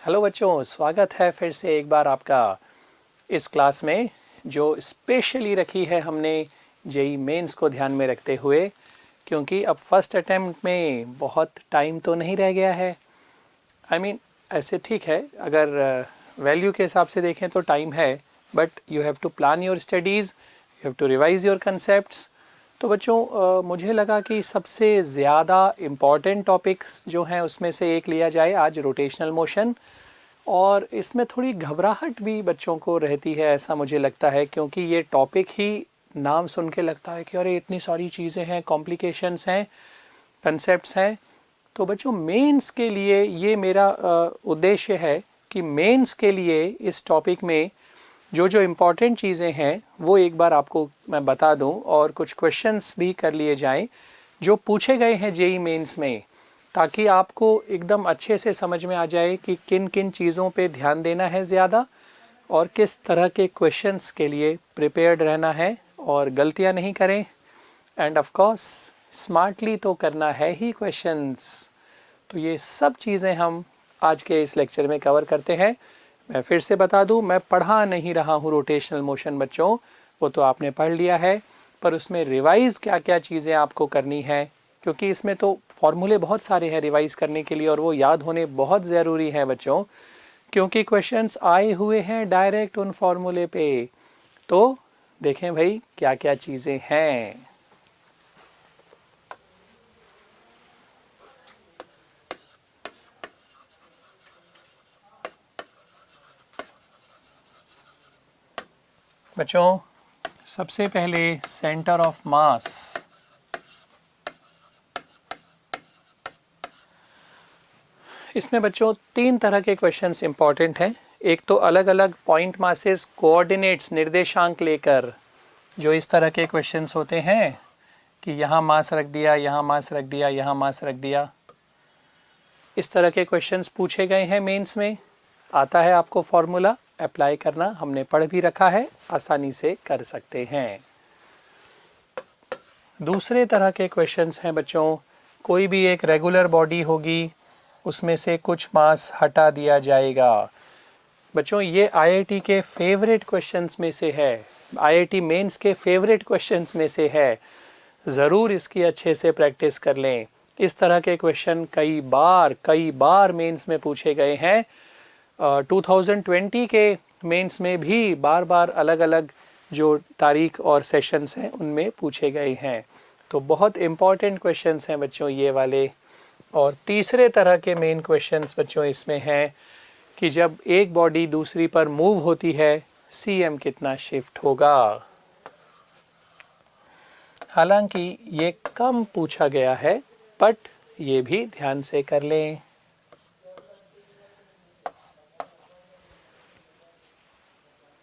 Hello बच्चों, स्वागत है फिर से एक बार आपका इस क्लास में जो स्पेशली रखी है हमने जेई मेंस को ध्यान में रखते हुए, क्योंकि अब फर्स्ट अटेम्प्ट में बहुत टाइम तो नहीं रह गया है। ऐसे ठीक है, अगर वैल्यू के हिसाब से देखें तो टाइम है, but you have to plan your studies, you have to revise your concepts. तो बच्चों मुझे लगा कि सबसे ज़्यादा इम्पॉर्टेंट टॉपिक्स जो हैं उसमें से एक लिया जाए आज, रोटेशनल मोशन। और इसमें थोड़ी घबराहट भी बच्चों को रहती है, ऐसा मुझे लगता है, क्योंकि ये टॉपिक ही नाम सुन के लगता है कि अरे इतनी सारी चीज़ें हैं, कॉम्प्लिकेशंस हैं, कंसेप्ट्स हैं। तो बच्चों मेंस के लिए ये मेरा उद्देश्य है कि मेंस के लिए इस टॉपिक में जो जो इम्पॉर्टेंट चीज़ें हैं वो एक बार आपको मैं बता दूं, और कुछ क्वेश्चंस भी कर लिए जाएं जो पूछे गए हैं जेई मेंस में, ताकि आपको एकदम अच्छे से समझ में आ जाए कि किन किन चीज़ों पे ध्यान देना है ज़्यादा और किस तरह के क्वेश्चंस के लिए प्रिपेयर्ड रहना है और गलतियां नहीं करें। एंड ऑफ कोर्स स्मार्टली तो करना है ही क्वेश्चंस। तो ये सब चीज़ें हम आज के इस लेक्चर में कवर करते हैं। मैं फिर से बता दूं, मैं पढ़ा नहीं रहा हूं रोटेशनल मोशन बच्चों, वो तो आपने पढ़ लिया है, पर उसमें रिवाइज़ क्या क्या चीज़ें आपको करनी है, क्योंकि इसमें तो फॉर्मूले बहुत सारे हैं रिवाइज़ करने के लिए और वो याद होने बहुत ज़रूरी हैं बच्चों, क्योंकि क्वेश्चंस आए हुए हैं डायरेक्ट उन फॉर्मूले पे। तो देखें भाई क्या क्या चीज़ें हैं। बच्चों सबसे पहले सेंटर ऑफ मास। इसमें बच्चों तीन तरह के क्वेश्चंस इंपॉर्टेंट हैं। एक तो अलग अलग पॉइंट मासेस कोऑर्डिनेट्स निर्देशांक लेकर जो इस तरह के क्वेश्चंस होते हैं कि यहाँ मास रख दिया, यहाँ मास रख दिया, यहाँ मास रख दिया, इस तरह के क्वेश्चंस पूछे गए हैं मेंस में। आता है आपको फॉर्मूला, अप्लाई करना हमने पढ़ भी रखा है, आसानी से कर सकते हैं। दूसरे तरह के क्वेश्चंस हैं बच्चों, कोई भी एक रेगुलर बॉडी होगी, उसमें से कुछ मास हटा दिया जाएगा। बच्चों ये आईआईटी के फेवरेट क्वेश्चंस में से है, आईआईटी मेंस के फेवरेट क्वेश्चंस में से है। ज़रूर इसकी अच्छे से प्रैक्टिस कर लें। इस तरह के क्वेश्चन कई बार मेंस में पूछे गए हैं। 2020 के मेंस में भी बार बार अलग अलग जो तारीख और सेशंस हैं उनमें पूछे गए हैं। तो बहुत इम्पॉर्टेंट क्वेश्चंस हैं बच्चों ये वाले। और तीसरे तरह के मेन क्वेश्चंस बच्चों इसमें हैं कि जब एक बॉडी दूसरी पर मूव होती है, सीएम कितना शिफ्ट होगा। हालांकि ये कम पूछा गया है, बट ये भी ध्यान से कर लें।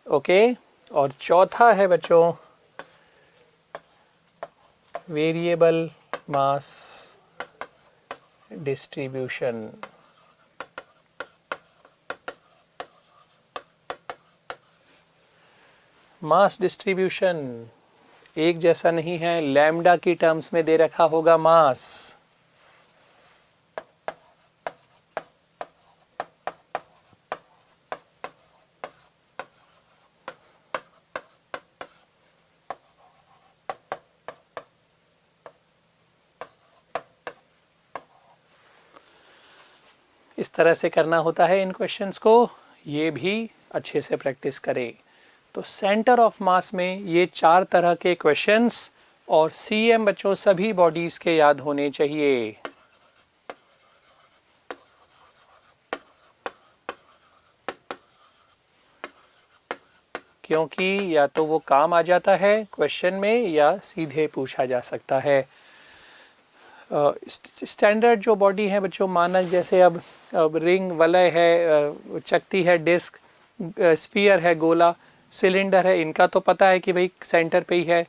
ओके। और चौथा है बच्चों variable mass distribution. Mass distribution एक जैसा नहीं है, लैम्डा की टर्म्स में दे रखा होगा मास। इस तरह से करना होता है इन क्वेश्चंस को, ये भी अच्छे से प्रैक्टिस करें। तो सेंटर ऑफ मास में ये चार तरह के क्वेश्चंस और सीएम बच्चों सभी बॉडीज के याद होने चाहिए, क्योंकि या तो वो काम आ जाता है क्वेश्चन में या सीधे पूछा जा सकता है। स्टैंडर्ड जो बॉडी है बच्चों, मानक जैसे अब रिंग वलय है, चकती है, डिस्क, स्फीयर है, गोला, सिलेंडर है, इनका तो पता है कि भाई सेंटर पे ही है।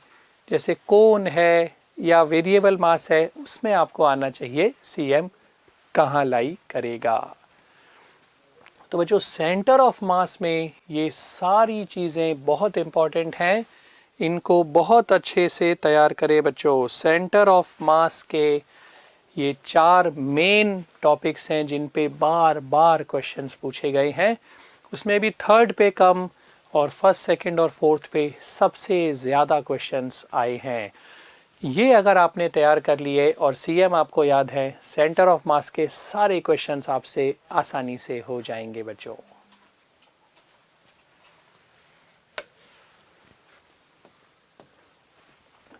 जैसे कोन है या वेरिएबल मास है, उसमें आपको आना चाहिए सीएम कहाँ लाई करेगा। तो बच्चों सेंटर ऑफ मास में ये सारी चीज़ें बहुत इम्पॉर्टेंट हैं, इनको बहुत अच्छे से तैयार करें बच्चों। सेंटर ऑफ मास के ये 4 मेन टॉपिक्स हैं जिन पे बार बार क्वेश्चंस पूछे गए हैं, उसमें भी थर्ड पे कम और फर्स्ट, सेकंड और फोर्थ पे सबसे ज़्यादा क्वेश्चंस आए हैं। ये अगर आपने तैयार कर लिए और सीएम आपको याद है, सेंटर ऑफ मास के सारे क्वेश्चंस आपसे आसानी से हो जाएंगे बच्चों।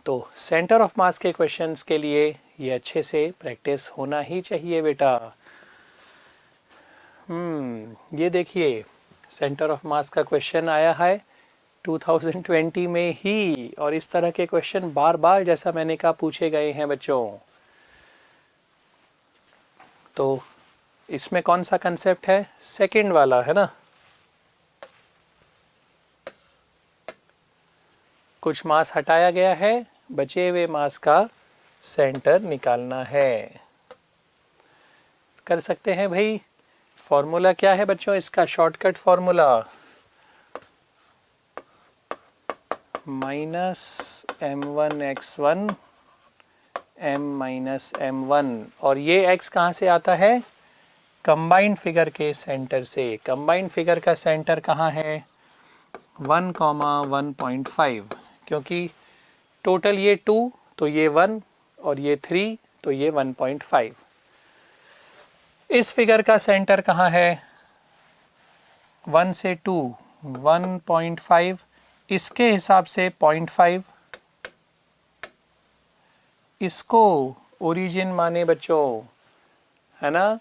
तो सेंटर ऑफ मास के क्वेश्चंस के लिए ये अच्छे से प्रैक्टिस होना ही चाहिए बेटा। ये देखिए सेंटर ऑफ मास का क्वेश्चन आया है 2020 में ही, और इस तरह के क्वेश्चन बार बार, जैसा मैंने कहा, पूछे गए हैं बच्चों। तो इसमें कौन सा कंसेप्ट है? सेकंड वाला है ना। कुछ मास हटाया गया है, बचे हुए मास का सेंटर निकालना है। कर सकते हैं भाई। फॉर्मूला क्या है बच्चों इसका? शॉर्टकट फॉर्मूला -m1x1 m-m1, और ये x कहाँ से आता है? कंबाइंड फिगर के सेंटर से। कंबाइंड फिगर का सेंटर कहाँ है? 1,1.5, क्योंकि टोटल ये 2 तो ये 1 और ये 3 तो ये 1.5। इस फिगर का सेंटर कहाँ है? 1 से 2 1.5, इसके हिसाब से 0.5, इसको ओरिजिन माने बच्चों, है ना।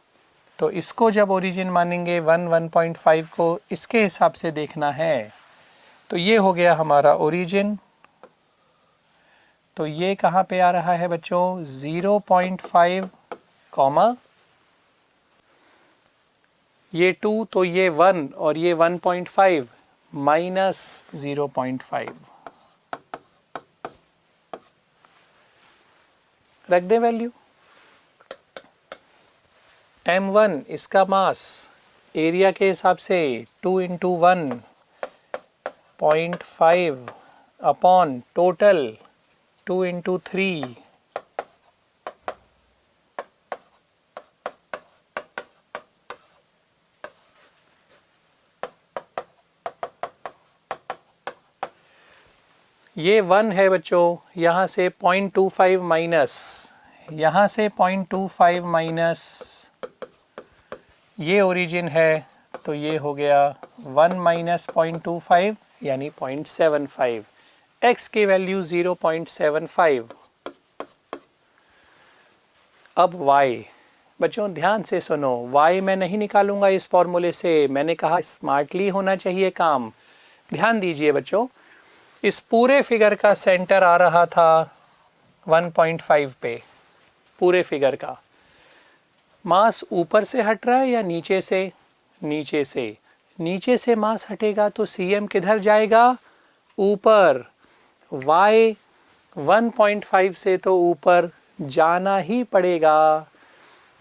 तो इसको जब ओरिजिन मानेंगे 1.5 को, इसके हिसाब से देखना है। तो ये हो गया हमारा ओरिजिन। तो ये कहाँ पे आ रहा है बच्चों? 0.5 कॉमा, ये 2 तो ये 1 और ये 1.5 माइनस 0.5। रख दे वैल्यू। m1 इसका मास एरिया के हिसाब से 2 इंटू 1.5 अपॉन टोटल 2 इंटू 3, ये 1 है बच्चों। यहाँ से 0.25 माइनस, यहाँ से 0.25 माइनस, ये ओरिजिन है, तो ये हो गया 1 माइनस 0.25 यानी 0.75। x की वैल्यू 0.75। अब y बच्चों ध्यान से सुनो, y मैं नहीं निकालूंगा इस फॉर्मूले से। मैंने कहा स्मार्टली होना चाहिए काम। ध्यान दीजिए बच्चों, इस पूरे फिगर का सेंटर आ रहा था 1.5 पे। पूरे फिगर का मास ऊपर से हट रहा है या नीचे से? नीचे से। नीचे से मास हटेगा तो सीएम किधर जाएगा? ऊपर। y 1.5 से तो ऊपर जाना ही पड़ेगा।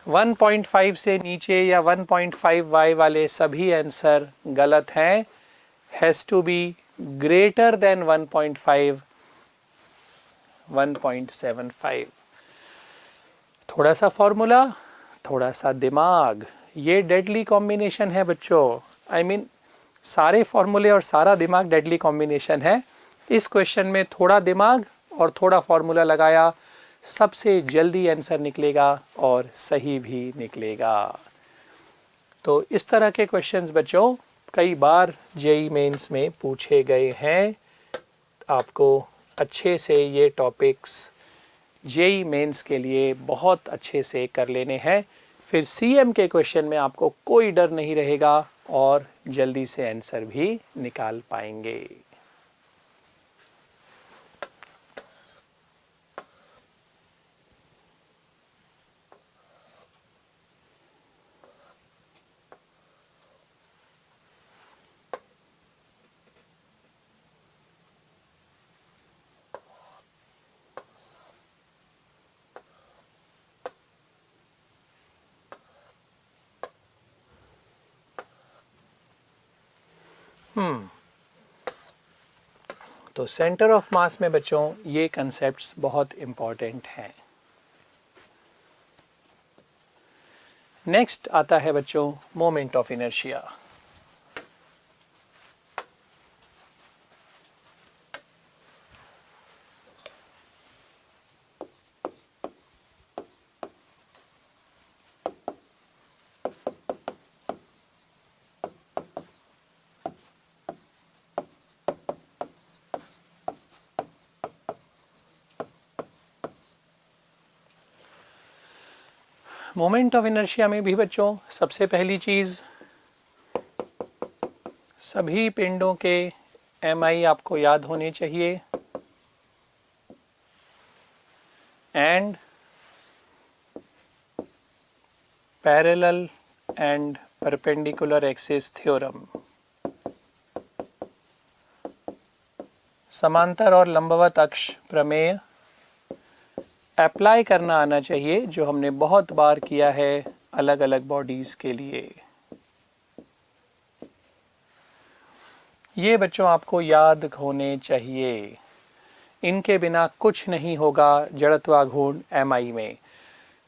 1.5 से नीचे या 1.5 y वाले सभी आंसर गलत हैं। Has to be greater than 1.5, 1.75। थोड़ा सा फॉर्मूला, थोड़ा सा दिमाग, ये डेडली कॉम्बिनेशन है बच्चों। आई मीन सारे फॉर्मूले और सारा दिमाग डेडली कॉम्बिनेशन है। इस क्वेश्चन में थोड़ा दिमाग और थोड़ा फॉर्मूला लगाया, सबसे जल्दी आंसर निकलेगा और सही भी निकलेगा। तो इस तरह के क्वेश्चंस बच्चों कई बार जेईई मेंस में पूछे गए हैं। आपको अच्छे से ये टॉपिक्स जेईई मेंस के लिए बहुत अच्छे से कर लेने हैं, फिर सीएम के क्वेश्चन में आपको कोई डर नहीं रहेगा और जल्दी से आंसर भी निकाल पाएंगे। तो सेंटर ऑफ मास में बच्चों ये कंसेप्ट्स बहुत इम्पॉर्टेंट हैं। नेक्स्ट आता है बच्चों moment of inertia. Moment of inertia में भी बच्चों सबसे पहली चीज़, सभी पिंडों के MI आपको याद होने चाहिए and parallel and perpendicular axis theorem, समांतर और लंबवत अक्ष प्रमेय अप्लाई करना आना चाहिए, जो हमने बहुत बार किया है अलग अलग बॉडीज़ के लिए। ये बच्चों आपको याद होने चाहिए, इनके बिना कुछ नहीं होगा जड़त्वाघूर्ण MI में।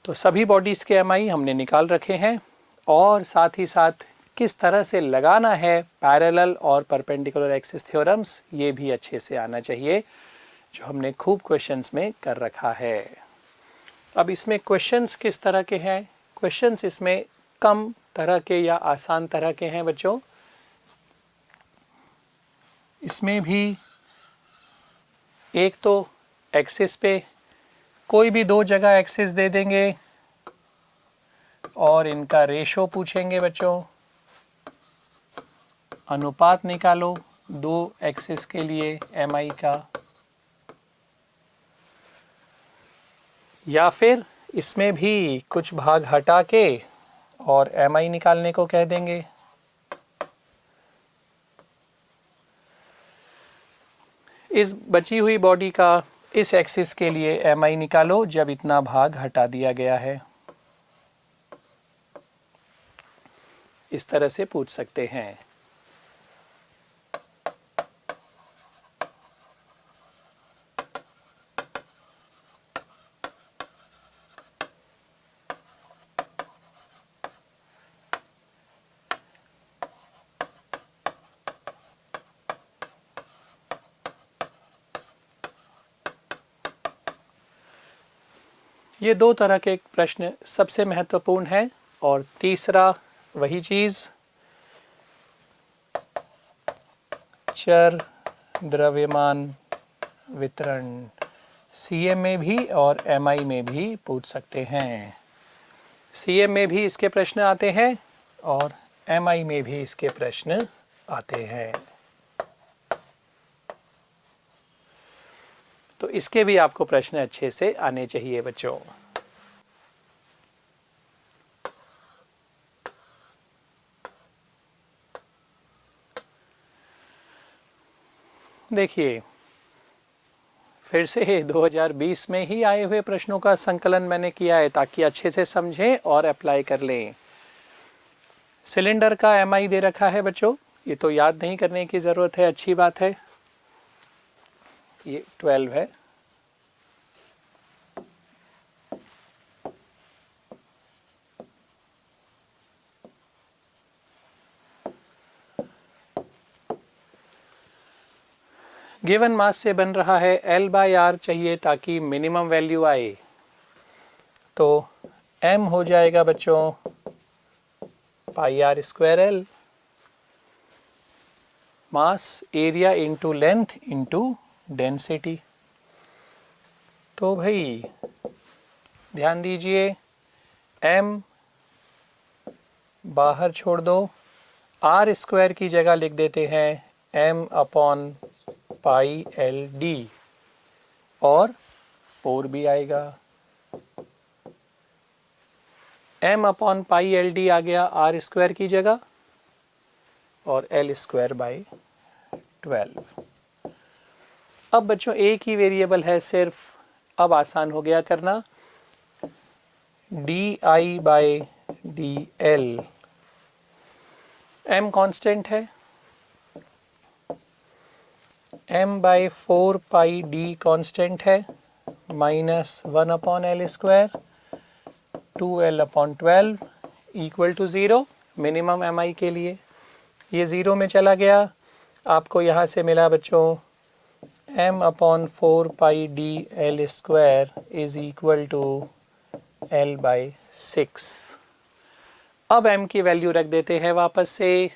तो सभी बॉडीज़ के MI हमने निकाल रखे हैं, और साथ ही साथ किस तरह से लगाना है पैरेलल और परपेंडिकुलर एक्सिस थ्योरम्स, ये भी अच्छे से आना चाहिए, जो हमने खूब क्वेश्चंस में कर रखा है। अब इसमें क्वेश्चंस किस तरह के हैं? क्वेश्चंस इसमें कम तरह के या आसान तरह के हैं बच्चों। इसमें भी एक तो एक्सिस पे कोई भी दो जगह एक्सिस दे देंगे और इनका रेशो पूछेंगे बच्चों, अनुपात निकालो दो एक्सिस के लिए MI का, या फिर इसमें भी कुछ भाग हटा के और MI निकालने को कह देंगे। इस बची हुई बॉडी का इस एक्सिस के लिए MI निकालो जब इतना भाग हटा दिया गया है, इस तरह से पूछ सकते हैं। ये दो तरह के प्रश्न सबसे महत्वपूर्ण है। और तीसरा वही चीज़, चर द्रव्यमान वितरण, CM में भी और MI में भी पूछ सकते हैं। CM में भी इसके प्रश्न आते हैं और MI में भी इसके प्रश्न आते हैं। तो इसके भी आपको प्रश्न अच्छे से आने चाहिए बच्चों। देखिए, फिर से 2020 में ही आए हुए प्रश्नों का संकलन मैंने किया है ताकि अच्छे से समझें और अप्लाई कर लें। सिलेंडर का MI दे रखा है बच्चों, ये तो याद नहीं करने की ज़रूरत है, अच्छी बात है। ये 12 है। गिवन मास से बन रहा है, L/R चाहिए ताकि मिनिमम वैल्यू आए, तो M हो जाएगा बच्चों πr²L, mass area into length into density. तो भाई ध्यान दीजिए, M बाहर छोड़ दो, R² की जगह लिख देते हैं M/πLD, और 4 भी आएगा। M/πLD आ गया R² की जगह और L²/12। अब बच्चों एक ही वेरिएबल है सिर्फ, अब आसान हो गया करना। DI/DL, M कांस्टेंट है, M/4πD कांस्टेंट है, -1/L², 2L/12 equal to 0 minimum M I के लिए, ये 0 में चला गया। आपको यहाँ से मिला बच्चों m/4πd_L² is equal to L/6। अब m की वैल्यू रख देते हैं वापस से।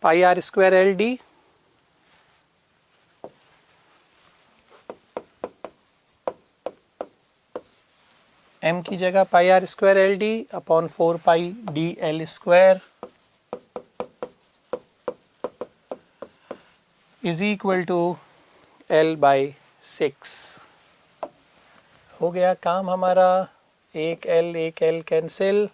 πr²LD m की जगह πr²LD upon 4πdL² is equal to L/6। हो गया काम हमारा। एक L कैंसिल,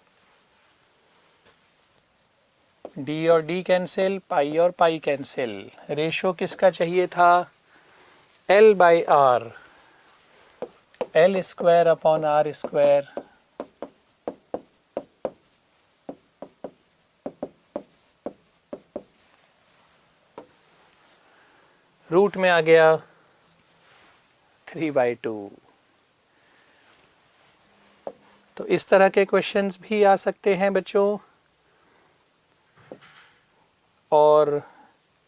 D और D कैंसिल, पाई और पाई कैंसिल। रेशो किसका चाहिए था? L/R, L² upon R²। Root में आ गया 3/2। तो इस तरह के क्वेश्चंस भी आ सकते हैं बच्चों। और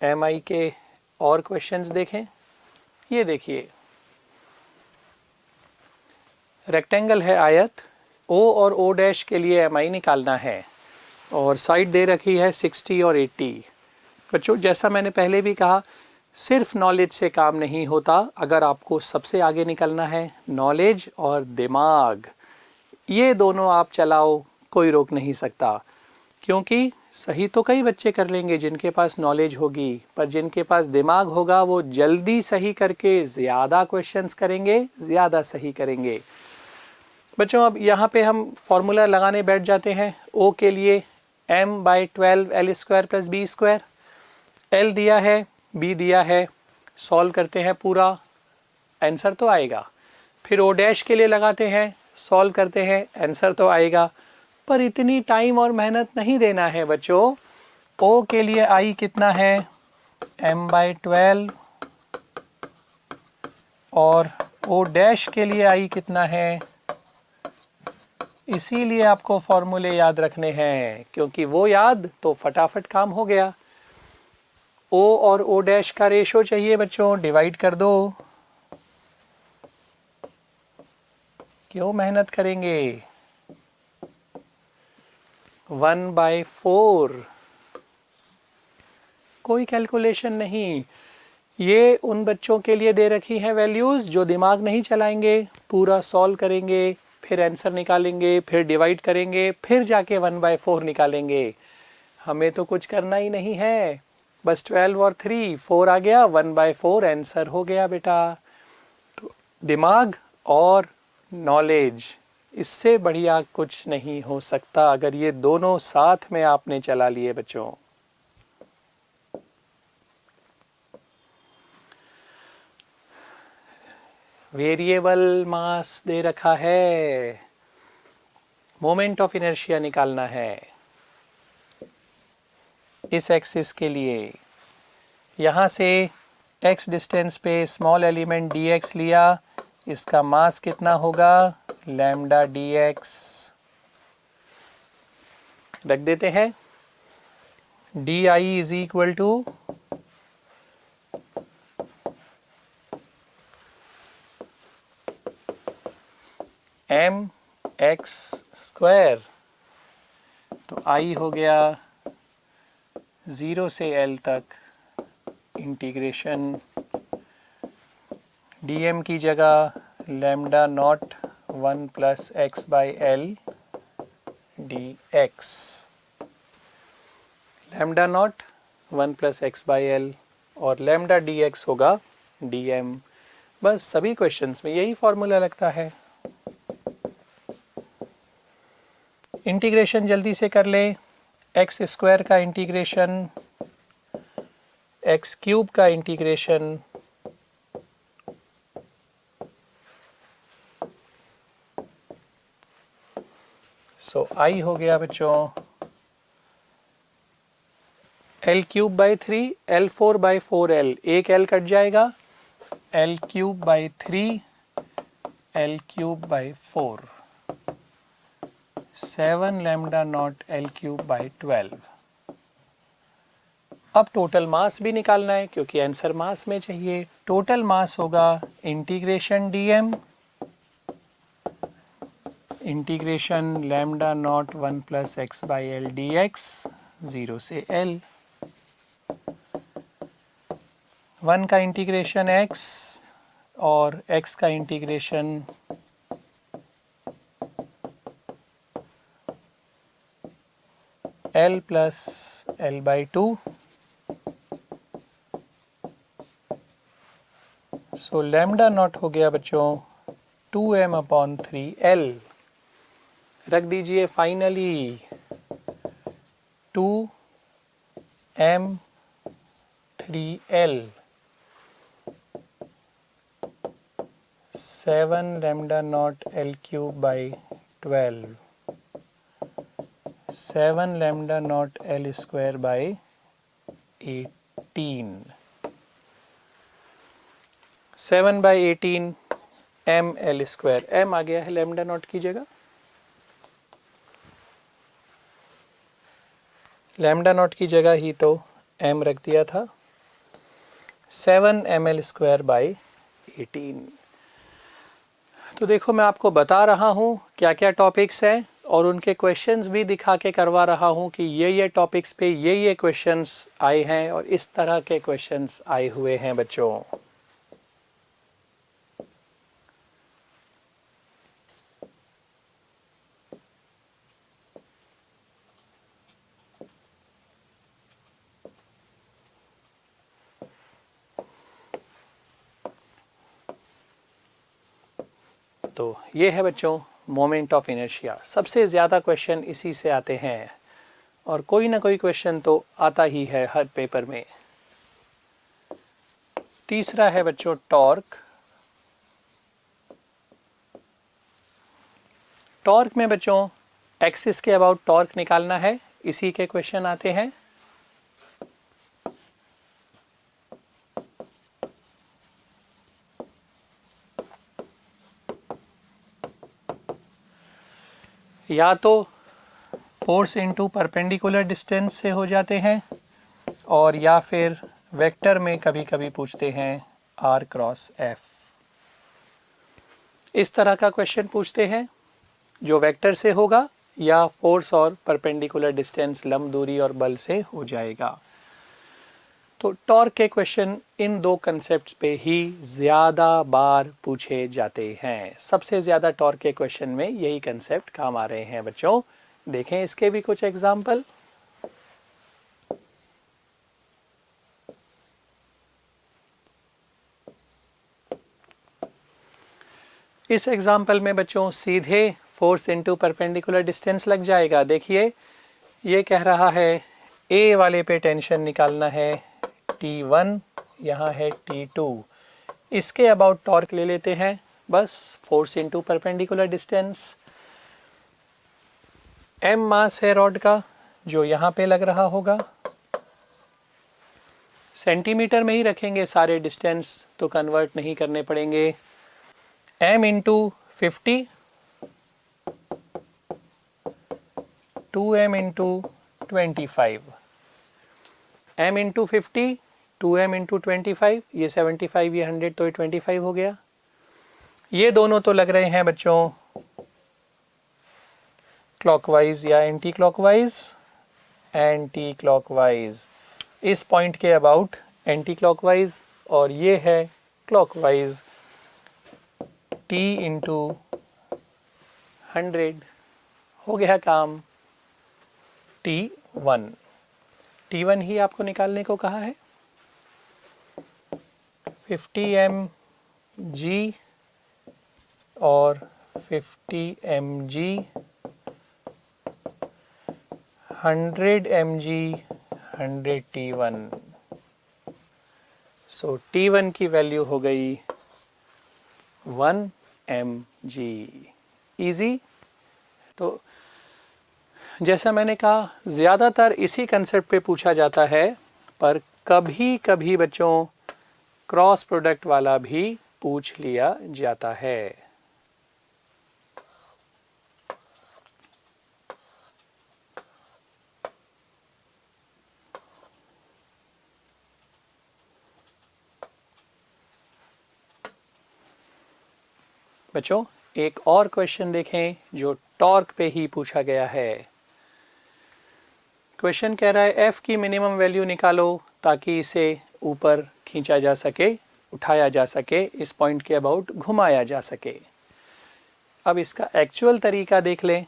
MI के और क्वेश्चंस देखें। ये देखिए, रेक्टेंगल है आयत, O और O' के लिए MI निकालना है और साइड दे रखी है 60 और 80। बच्चों जैसा मैंने पहले भी कहा, सिर्फ नॉलेज से काम नहीं होता। अगर आपको सबसे आगे निकलना है, नॉलेज और दिमाग, ये दोनों आप चलाओ, कोई रोक नहीं सकता। क्योंकि सही तो कई बच्चे कर लेंगे जिनके पास नॉलेज होगी, पर जिनके पास दिमाग होगा वो जल्दी सही करके ज़्यादा क्वेश्चंस करेंगे, ज़्यादा सही करेंगे। बच्चों अब यहाँ पे हम फॉर्मूला लगाने बैठ जाते हैं। O के लिए m/12 L² + B²। L दिया है, B दिया है, सॉल्व करते हैं पूरा, आंसर तो आएगा। फिर O' के लिए लगाते हैं, सॉल्व करते हैं, आंसर तो आएगा। पर इतनी टाइम और मेहनत नहीं देना है बच्चों। O के लिए I कितना है? m/12 और O' के लिए I कितना है? इसीलिए आपको फॉर्मूले याद रखने हैं, क्योंकि वो याद तो फटाफट काम हो गया। O और O' का रेशो चाहिए बच्चों, डिवाइड कर दो। क्यों मेहनत करेंगे? 1/4। कोई कैलकुलेशन नहीं। ये उन बच्चों के लिए दे रखी है वैल्यूज़ जो दिमाग नहीं चलाएंगे, पूरा सॉल्व करेंगे, फिर आंसर निकालेंगे, फिर डिवाइड करेंगे, फिर जाके 1/4 निकालेंगे। हमें तो कुछ करना ही नहीं है, बस 12 और 3 4 आ गया, 1/4 आंसर हो गया बेटा। तो दिमाग और नॉलेज, इससे बढ़िया कुछ नहीं हो सकता अगर ये दोनों साथ में आपने चला लिए बच्चों। वेरिएबल मास दे रखा है, मोमेंट ऑफ इनर्शिया निकालना है इस एक्सिस के लिए। यहाँ से x डिस्टेंस पे स्मॉल एलिमेंट dx लिया, इसका मास कितना होगा? Lambda dx। रख देते हैं di is equal to mx²। तो I हो गया 0 से L तक इंटीग्रेशन, dm की जगह lambda naught 1 + x/L dx। Lambda naught 1 + x/L और लैम्डा dx होगा dm। बस सभी क्वेश्चंस में यही फॉर्मूला लगता है। इंटीग्रेशन जल्दी से कर ले। x² का इंटीग्रेशन, x³ का इंटीग्रेशन, सो I हो गया बच्चों L³/3 L4/4L, एक L कट जाएगा, L³/3 L cube by 4, 7 lambda naught L cube by 12। अब टोटल मास भी निकालना है क्योंकि आंसर मास में चाहिए। टोटल मास होगा integration dm integration lambda naught 1 plus x by L D x 0 से l। 1 का इंटीग्रेशन x और x का integration l plus l by 2। So lambda naught हो गया बच्चों 2m/3l। रख दीजिए finally 2m/3l 7 lambda naught L cube by 12, 7 lambda naught L square by 18। 7 by 18 m L square, m आ गया है लैम्डा नॉट की जगह। लैम्डा नॉट की जगह ही तो m रख दिया था। 7 ml स्क्वायर बाई 18। तो देखो मैं आपको बता रहा हूँ क्या क्या टॉपिक्स हैं और उनके क्वेश्चंस भी दिखा के करवा रहा हूँ कि ये टॉपिक्स पे ये क्वेश्चंस आए हैं और इस तरह के क्वेश्चंस आए हुए हैं बच्चों। तो ये है बच्चों मोमेंट ऑफ इनर्शिया। सबसे ज़्यादा क्वेश्चन इसी से आते हैं और कोई ना कोई क्वेश्चन तो आता ही है हर पेपर में। तीसरा है बच्चों टॉर्क। टॉर्क में बच्चों एक्सिस के अबाउट टॉर्क निकालना है, इसी के क्वेश्चन आते हैं। या तो फोर्स इनटू परपेंडिकुलर डिस्टेंस से हो जाते हैं और या फिर वेक्टर में कभी कभी पूछते हैं r क्रॉस f। इस तरह का क्वेश्चन पूछते हैं जो वेक्टर से होगा या फोर्स और परपेंडिकुलर डिस्टेंस लंब दूरी और बल से हो जाएगा। तो टॉर्क के क्वेश्चन इन दो कंसेप्ट्स पे ही ज़्यादा बार पूछे जाते हैं। सबसे ज़्यादा टॉर्क के क्वेश्चन में यही कंसेप्ट काम आ रहे हैं बच्चों। देखें इसके भी कुछ एग्जाम्पल। इस एग्जाम्पल में बच्चों सीधे फोर्स इनटू परपेंडिकुलर डिस्टेंस लग जाएगा। देखिए ये कह रहा है ए वाले पे टेंशन निकालना है T1, यहाँ है T2। इसके अबाउट टॉर्क ले लेते हैं बस, force into perpendicular distance. m मास है रॉड का जो यहाँ पे लग रहा होगा। सेंटीमीटर में ही रखेंगे सारे डिस्टेंस तो कन्वर्ट नहीं करने पड़ेंगे। m into 50, 2m into 25, m into 50, 2m into 25, ये 75, ये 100 तो ये 25 हो गया। ये दोनों तो लग रहे हैं बच्चों क्लॉकवाइज या एंटी क्लॉकवाइज। एंटी क्लॉकवाइज इस पॉइंट के अबाउट एंटी क्लॉकवाइज और ये है क्लॉकवाइज। t इंटू 100 हो गया काम। T1 ही आपको निकालने को कहा है। 50 mg और 50 mg, 100 mg, 100 T1। सो T1 की वैल्यू हो गई 1 mg। इजी। तो जैसा मैंने कहा ज़्यादातर इसी कंसेप्ट पे पूछा जाता है, पर कभी कभी बच्चों क्रॉस प्रोडक्ट वाला भी पूछ लिया जाता है। बच्चों एक और क्वेश्चन देखें जो टॉर्क पे ही पूछा गया है। क्वेश्चन कह रहा है एफ की मिनिमम वैल्यू निकालो ताकि इसे ऊपर खींचा जा सके, उठाया जा सके, इस पॉइंट के अबाउट घुमाया जा सके। अब इसका एक्चुअल तरीका देख लें।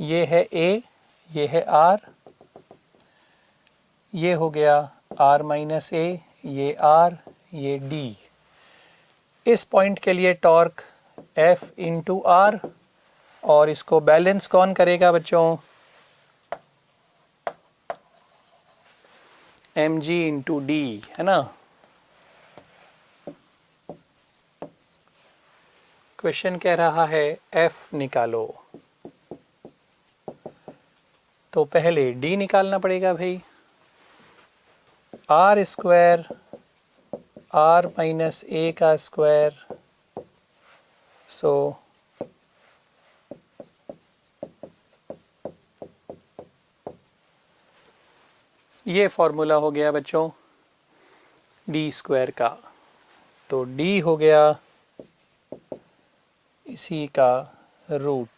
ये है ए, ये है आर, ये हो गया आर माइनस ए, ये आर, ये डी। इस पॉइंट के लिए टॉर्क एफ इंटू आर, और इसको बैलेंस कौन करेगा बच्चों? एम जी इंटू डी, है ना। क्वेश्चन कह रहा है एफ निकालो, तो पहले डी निकालना पड़ेगा भाई। Are square R minus A का स्क्वायर, सो ये फॉर्मूला हो गया बच्चों डी स्क्वायर का। तो डी हो गया इसी का रूट।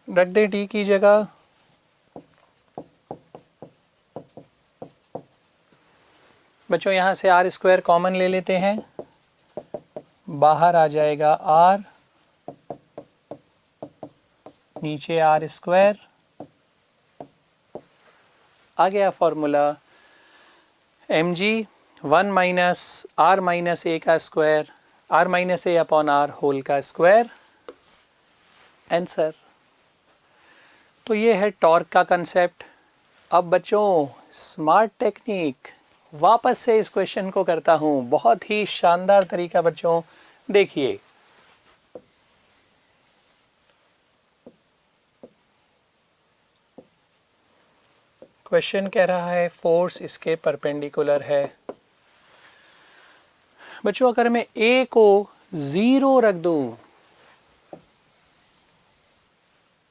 रख दे डी की जगह। बच्चों यहाँ से आर स्क्वायर कॉमन ले लेते हैं, बाहर आ जाएगा आर, नीचे आर स्क्वायर। आ गया formula M G 1 minus R minus A का square, R minus A upon R whole का स्क्वायर, आंसर। तो ये है टॉर्क का कंसेप्ट। अब बच्चों स्मार्ट टेक्निक, वापस से इस क्वेश्चन को करता हूँ, बहुत ही शानदार तरीका बच्चों। देखिए क्वेश्चन कह रहा है फोर्स इसके परपेंडिकुलर है। बच्चों अगर मैं ए को 0 रख दूं,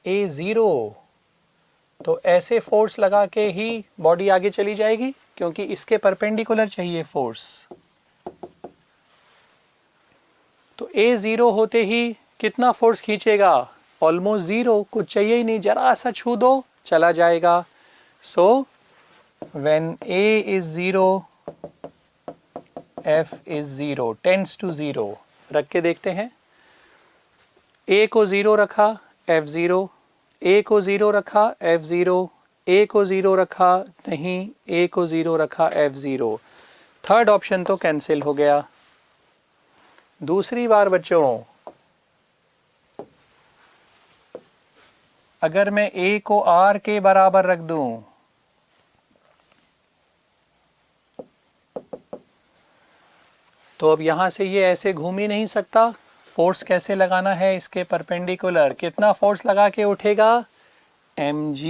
ए 0, तो ऐसे फोर्स लगा के ही बॉडी आगे चली जाएगी, क्योंकि इसके परपेंडिकुलर चाहिए फोर्स। तो ए 0 होते ही कितना फोर्स खींचेगा? ऑलमोस्ट 0, कुछ चाहिए ही नहीं, जरा सा छू दो चला जाएगा। So when A is 0 F is 0, tends to 0। रख के देखते हैं। A को 0 रखा F 0, A को 0 रखा F 0, A को 0 रखा नहीं, A को 0 रखा F 0। थर्ड ऑप्शन तो कैंसिल हो गया। दूसरी बार बच्चों अगर मैं A को R के बराबर रख दूं, तो अब यहां से ये ऐसे घूम ही नहीं सकता। फोर्स कैसे लगाना है? इसके परपेंडिकुलर। कितना फोर्स लगा के उठेगा? mg।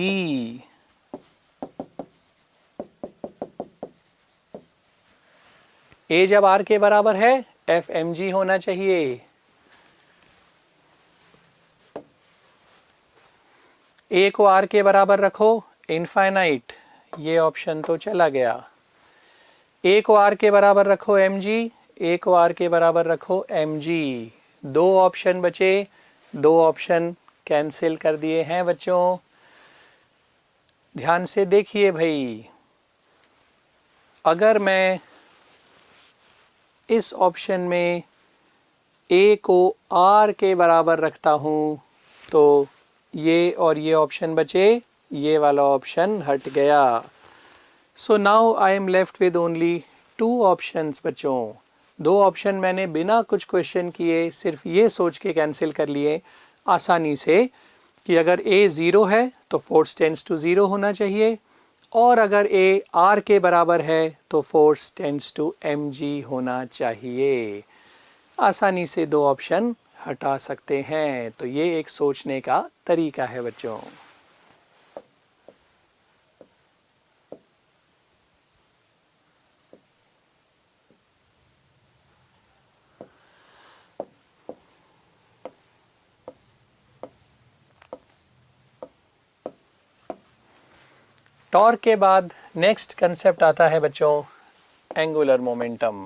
ए जब आर के बराबर है एफ mg होना चाहिए। ए को आर के बराबर रखो, इनफाइनाइट, ये ऑप्शन तो चला गया। ए को आर के बराबर रखो mg, ए को आर के बराबर रखो mg। दो ऑप्शन बचे, दो ऑप्शन कैंसिल कर दिए हैं बच्चों। ध्यान से देखिए भाई, अगर मैं इस ऑप्शन में ए को आर के बराबर रखता हूं तो ये और ये ऑप्शन बचे, ये वाला ऑप्शन हट गया। So now I am left with only 2 options बच्चों। 2 ऑप्शन मैंने बिना कुछ क्वेश्चन किए सिर्फ ये सोच के कैंसिल कर लिए आसानी से कि अगर ए 0 है तो फोर्स टेंड्स टू 0 होना चाहिए, और अगर ए आर के बराबर है तो फोर्स टेंड्स टू mg होना चाहिए। आसानी से 2 ऑप्शन हटा सकते हैं। तो ये एक सोचने का तरीका है बच्चों। टॉर्क के बाद नेक्स्ट कंसेप्ट आता है बच्चों एंगुलर मोमेंटम।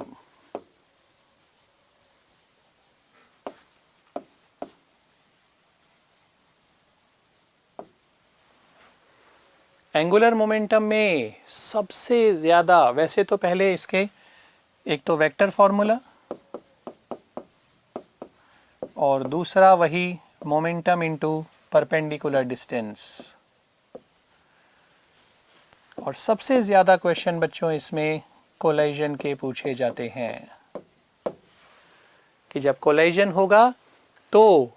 एंगुलर मोमेंटम में सबसे ज़्यादा, वैसे तो पहले इसके एक तो वेक्टर फॉर्मूला और दूसरा वही मोमेंटम इनटू परपेंडिकुलर डिस्टेंस, और सबसे ज़्यादा क्वेश्चन बच्चों इसमें कोलाइजन के पूछे जाते हैं कि जब कोलाइजन होगा तो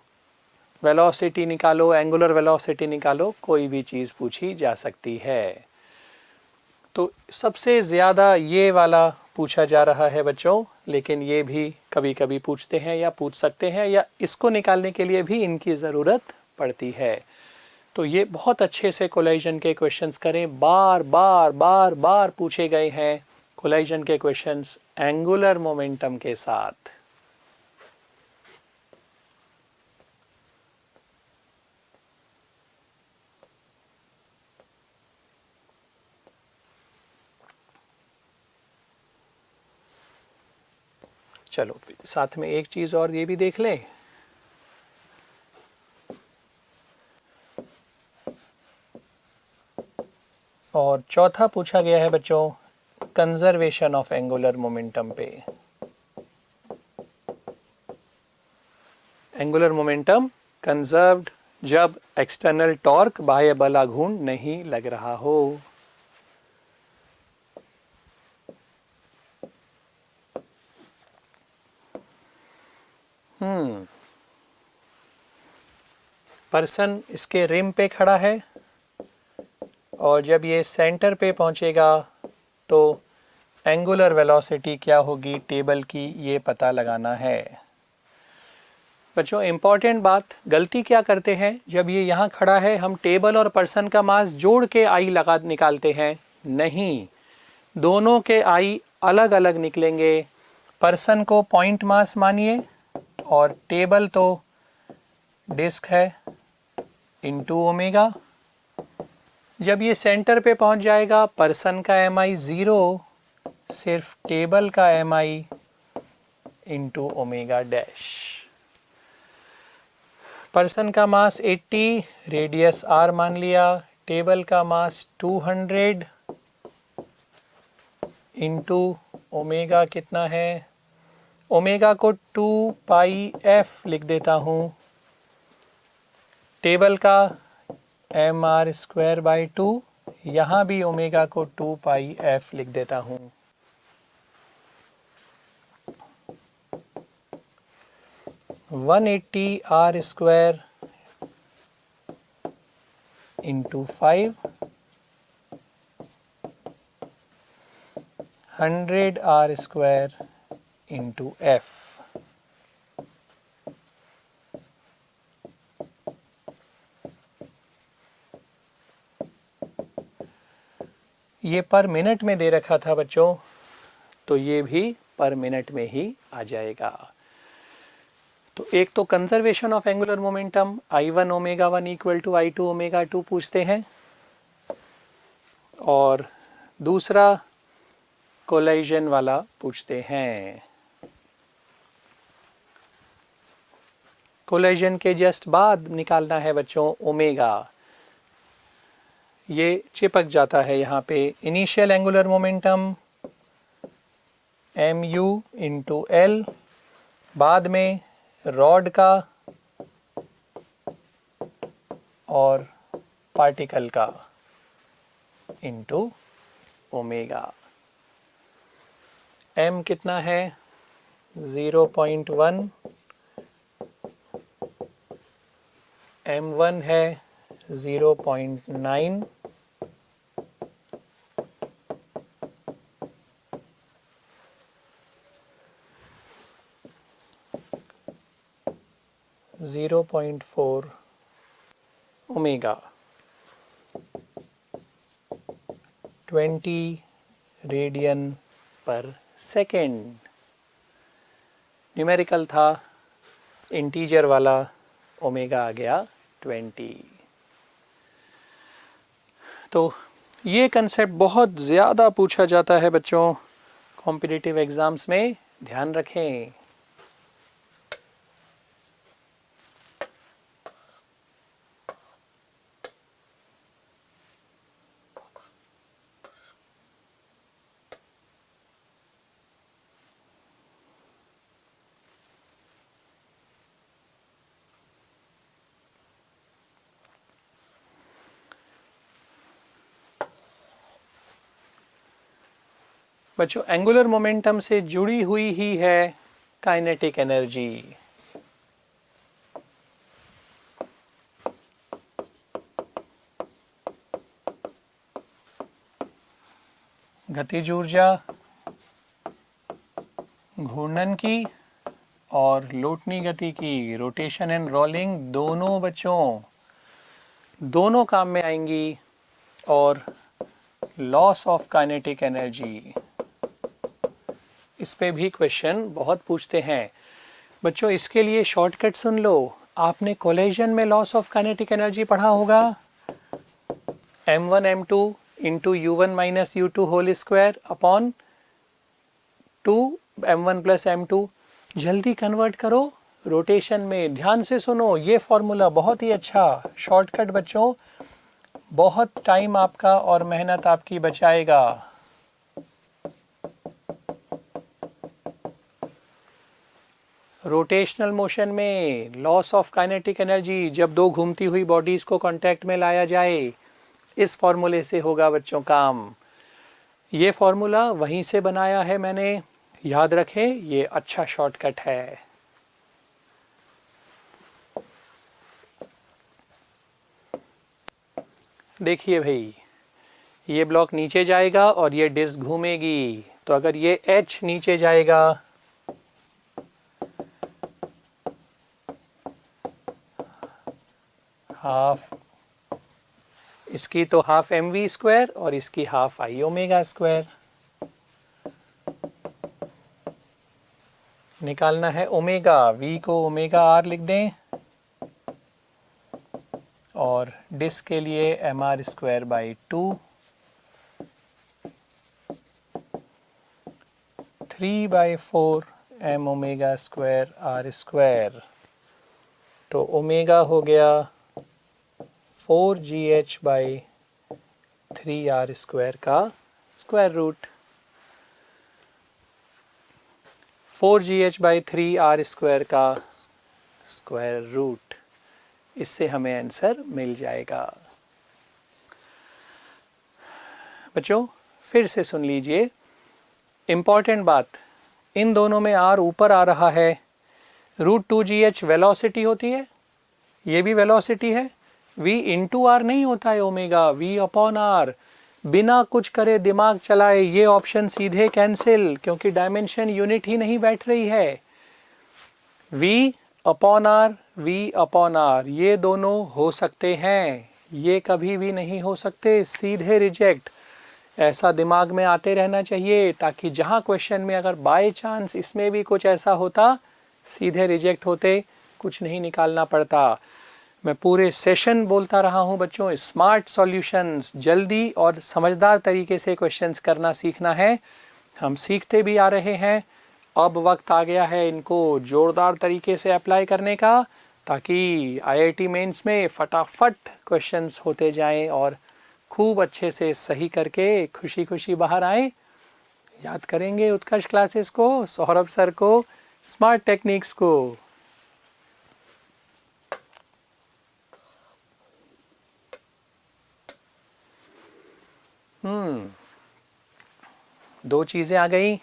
वेलोसिटी निकालो, एंगुलर वेलोसिटी निकालो, कोई भी चीज़ पूछी जा सकती है। तो सबसे ज़्यादा ये वाला पूछा जा रहा है बच्चों, लेकिन ये भी कभी कभी पूछते हैं या पूछ सकते हैं, या इसको निकालने के लिए भी इनकी ज़रूरत पड़ती है। तो ये बहुत अच्छे से कोलाइजन के क्वेश्चंस करें, बार बार बार बार पूछे गए हैं कोलाइजन के क्वेश्चंस एंगुलर मोमेंटम के साथ। चलो साथ में एक चीज़ और ये भी देख लें, और चौथा पूछा गया है बच्चों कंजर्वेशन ऑफ एंगुलर मोमेंटम पे। एंगुलर मोमेंटम कंजर्व्ड जब एक्सटर्नल टॉर्क, बाह्य बल आघूर्ण नहीं लग रहा हो। पर्सन इसके रिम पे खड़ा है और जब ये सेंटर पे पहुंचेगा तो एंगुलर वेलोसिटी क्या होगी टेबल की, ये पता लगाना है। बच्चों इम्पॉर्टेंट बात, गलती क्या करते हैं, जब ये यहाँ खड़ा है हम टेबल और पर्सन का मास जोड़ के आई लगा निकालते हैं, नहीं, दोनों के आई अलग अलग निकलेंगे। पर्सन को पॉइंट मास मानिए और टेबल तो डिस्क है इनटू ओमेगा। जब ये सेंटर पे पहुंच जाएगा पर्सन का एम आई ज़ीरो, सिर्फ टेबल का एम आई इंटू ओमेगा डैश। पर्सन का मास 80, रेडियस r मान लिया, टेबल का मास 200 इंटू ओमेगा कितना है, ओमेगा को 2 पाई f लिख देता हूँ, टेबल का एम आर स्क्वायर बाई 2, यहाँ भी ओमेगा को 2 पाई f लिख देता हूँ। R square into 5, 100 R square into f। ये पर मिनट में दे रखा था बच्चों, तो ये भी पर मिनट में ही आ जाएगा। तो एक तो conservation of angular momentum I1 omega 1 equal to I2 omega 2 पूछते हैं, और दूसरा कोलाइजन वाला पूछते हैं। कोलाइजन के जस्ट बाद निकालना है बच्चों ओमेगा, ये चिपक जाता है यहाँ पे। Initial angular momentum mu into L, बाद में रॉड का और पार्टिकल का इंटू ओमेगा। m कितना है 0.1, m1 है 0.9, .4 ओमेगा, 20 रेडियन पर सेकेंड। न्यूमेरिकल था, इंटीजर वाला ओमेगा आ गया 20। तो ये कंसेप्ट बहुत ज़्यादा पूछा जाता है बच्चों, कॉम्पिटिटिव एग्ज़ाम्स में, ध्यान रखें। बच्चों एंगुलर मोमेंटम से जुड़ी हुई ही है काइनेटिक एनर्जी। गतिज ऊर्जा घूर्णन की और लोटनी गति की, रोटेशन एंड रोलिंग, दोनों बच्चों दोनों काम में आएंगी। और लॉस ऑफ काइनेटिक एनर्जी, इस पे भी क्वेश्चन बहुत पूछते हैं बच्चों। इसके लिए शॉर्टकट सुन लो, आपने कोलिजन में लॉस ऑफ काइनेटिक एनर्जी पढ़ा होगा, m1 m2 into u1 minus u2 whole square upon 2 m1 plus m2। जल्दी कन्वर्ट करो रोटेशन में, ध्यान से सुनो, ये फॉर्मूला बहुत ही अच्छा शॉर्टकट बच्चों, बहुत टाइम आपका और मेहनत आपकी बचाएगा। रोटेशनल मोशन में लॉस ऑफ काइनेटिक एनर्जी, जब दो घूमती हुई बॉडीज को कांटेक्ट में लाया जाए, इस फॉर्मूले से होगा बच्चों काम। ये फॉर्मूला वहीं से बनाया है मैंने, याद रखें, ये अच्छा शॉर्टकट है। देखिए भाई, ये ब्लॉक नीचे जाएगा और ये डिस्क घूमेगी, तो अगर ये H नीचे जाएगा हाफ, इसकी तो हाफ mv स्क्वायर और इसकी हाफ i ओमेगा स्क्वायर। निकालना है ओमेगा, v को ओमेगा r लिख दें और डिस्क के लिए mr square by 2, 3/4 m omega square r square. तो ओमेगा हो गया 4gh बाई 3r स्क्वायर का square root, 4gh by 3r square का स्क्वायर रूट। इससे हमें आंसर मिल जाएगा। बच्चों फिर से सुन लीजिए, इम्पॉर्टेंट बात, इन दोनों में r ऊपर आ रहा है, √2gh वेलोसिटी होती है, ये भी वेलोसिटी है, v इंटू आर नहीं होता है ओमेगा, v अपॉन आर। बिना कुछ करे दिमाग चलाए ये ऑप्शन सीधे कैंसिल, क्योंकि डायमेंशन यूनिट ही नहीं बैठ रही है। v upon R, v upon R, ये दोनों हो सकते हैं, ये कभी भी नहीं हो सकते, सीधे रिजेक्ट। ऐसा दिमाग में आते रहना चाहिए, ताकि जहाँ क्वेश्चन में अगर बाय चांस इसमें भी कुछ ऐसा होता, सीधे रिजेक्ट होते, कुछ नहीं निकालना पड़ता। मैं पूरे सेशन बोलता रहा हूँ बच्चों, स्मार्ट सॉल्यूशंस, जल्दी और समझदार तरीके से क्वेश्चंस करना सीखना है। हम सीखते भी आ रहे हैं, अब वक्त आ गया है इनको जोरदार तरीके से अप्लाई करने का, ताकि आईआईटी मेंस में फटाफट क्वेश्चंस होते जाएं और खूब अच्छे से सही करके खुशी खुशी बाहर आए। याद करेंगे उत्कर्ष क्लासेस को, सौरभ सर को, स्मार्ट टेक्निक्स को। दो चीजें आ गई,